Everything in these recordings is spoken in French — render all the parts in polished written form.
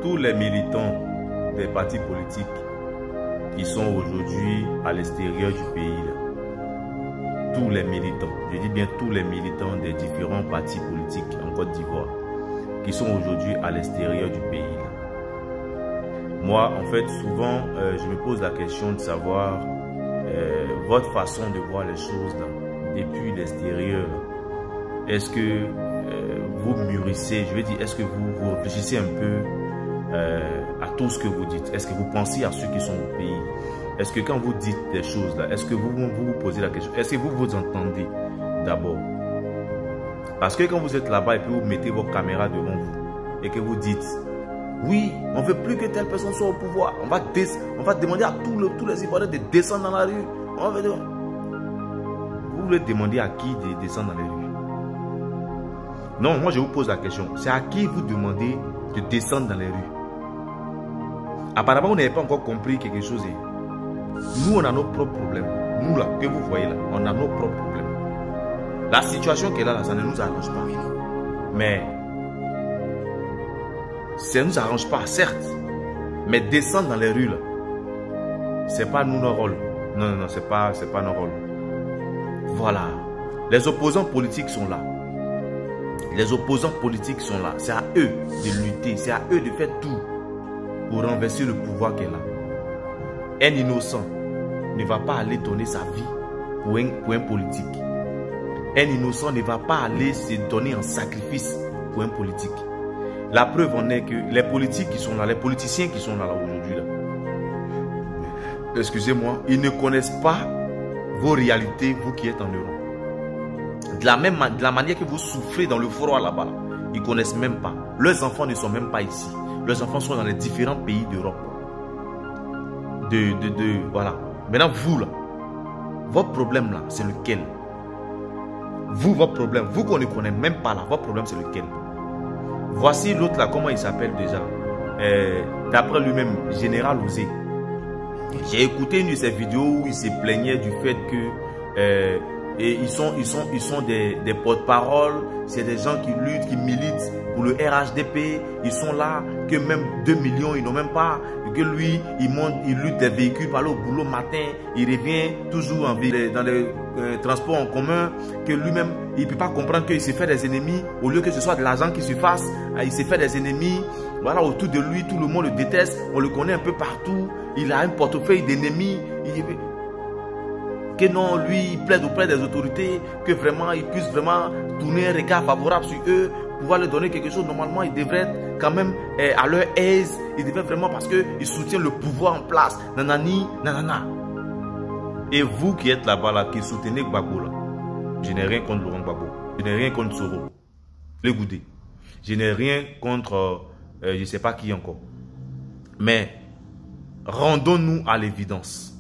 tous les militants des partis politiques qui sont aujourd'hui à l'extérieur du pays, là, tous les militants, je dis bien tous les militants des différents partis politiques en Côte d'Ivoire qui sont aujourd'hui à l'extérieur du pays, là. Moi, en fait, souvent, je me pose la question de savoir votre façon de voir les choses là, depuis l'extérieur. Est-ce que vous mûrissez, je veux dire, est-ce que vous réfléchissez un peu à tout ce que vous dites? Est-ce que vous pensez à ceux qui sont au pays? Est-ce que quand vous dites des choses là, est-ce que vous posez la question? Est-ce que vous vous entendez d'abord? Parce que quand vous êtes là-bas et puis vous mettez vos caméras devant vous et que vous dites oui, on ne veut plus que telle personne soit au pouvoir, on va demander à tous les Ivoiriens de descendre dans la rue. Vous voulez demander à qui de descendre dans les rues? Non, moi je vous pose la question. C'est à qui vous demandez de descendre dans les rues? Apparemment, vous n'avez pas encore compris quelque chose. Nous, on a nos propres problèmes. Nous, là, que vous voyez là, on a nos propres problèmes. La situation qu'elle a là, ça ne nous arrange pas. Mais, ça ne nous arrange pas, certes. Mais descendre dans les rues, là, c'est pas nous notre rôle. Non, non, non, c'est pas notre rôle. Voilà. Les opposants politiques sont là. Les opposants politiques sont là. C'est à eux de lutter. C'est à eux de faire tout pour renverser le pouvoir qu'elle a. Un innocent ne va pas aller donner sa vie pour un politique. Un innocent ne va pas aller se donner en sacrifice pour un politique. La preuve en est que les politiques qui sont là, les politiciens qui sont là aujourd'hui, excusez-moi, ils ne connaissent pas vos réalités, vous qui êtes en Europe. De la manière que vous souffrez dans le froid là-bas, ils ne connaissent même pas. Leurs enfants ne sont même pas ici. Leurs enfants sont dans les différents pays d'Europe. Voilà. Maintenant, vous là, votre problème là, c'est lequel? Vous, votre problème, vous qu'on ne connaît même pas là, votre problème c'est lequel? Voici l'autre là, comment il s'appelle déjà? D'après lui-même, Général Osé. J'ai écouté une de ses vidéos où il se plaignait du fait que ils sont des porte-parole, c'est des gens qui luttent, qui militent pour le RHDP. Ils sont là, que même 2 millions, ils n'ont même pas. Que lui, il lutte des véhicules pour aller au boulot matin. Il revient toujours dans les transports en commun. Que lui-même, il ne peut pas comprendre qu'il se fait des ennemis. Au lieu que ce soit de l'argent qui se fasse, il se fait des ennemis. Voilà, autour de lui, tout le monde le déteste. On le connaît un peu partout. Il a un portefeuille d'ennemis. Que non, lui, il plaide auprès des autorités, que vraiment, il puisse vraiment tourner un regard favorable sur eux, pouvoir leur donner quelque chose. Normalement, ils devraient être quand même à leur aise. Ils devraient vraiment, parce qu'ils soutiennent le pouvoir en place. Nanani, nanana. Et vous qui êtes là-bas, là, qui soutenez Gbagbo, là, je n'ai rien contre Laurent Gbagbo. Je n'ai rien contre Soro. Les Goudé. Je n'ai rien contre, je ne sais pas qui encore. Mais, rendons-nous à l'évidence.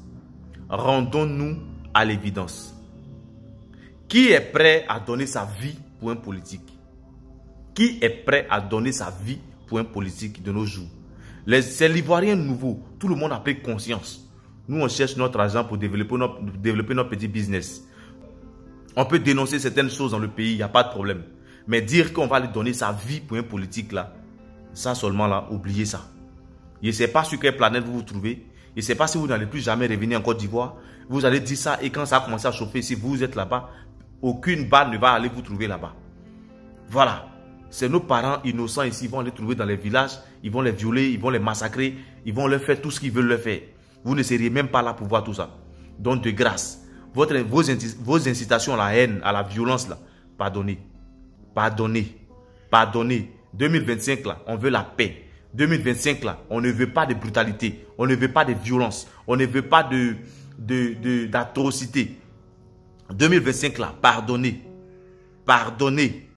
Rendons-nous à l'évidence. Qui est prêt à donner sa vie pour un politique? Qui est prêt à donner sa vie pour un politique de nos jours? C'est l'Ivoirien nouveau. Tout le monde a pris conscience. Nous, on cherche notre argent pour développer notre petit business. On peut dénoncer certaines choses dans le pays, il n'y a pas de problème. Mais dire qu'on va lui donner sa vie pour un politique là, ça seulement là, oubliez ça. Je ne sais pas sur quelle planète vous vous trouvez. Je ne sais pas si vous n'allez plus jamais revenir en Côte d'Ivoire. Vous allez dire ça et quand ça a commencé à chauffer, si vous êtes là-bas, aucune balle ne va aller vous trouver là-bas. Voilà. C'est nos parents innocents ici, ils vont les trouver dans les villages, ils vont les violer, ils vont les massacrer, ils vont leur faire tout ce qu'ils veulent leur faire. Vous ne seriez même pas là pour voir tout ça. Donc de grâce, vos incitations à la haine, à la violence là, pardonnez. Pardonnez. Pardonnez. 2025 là, on veut la paix. 2025 là, on ne veut pas de brutalité, on ne veut pas de violence, on ne veut pas d'atrocité. 2025 là, pardonnez. Pardonnez.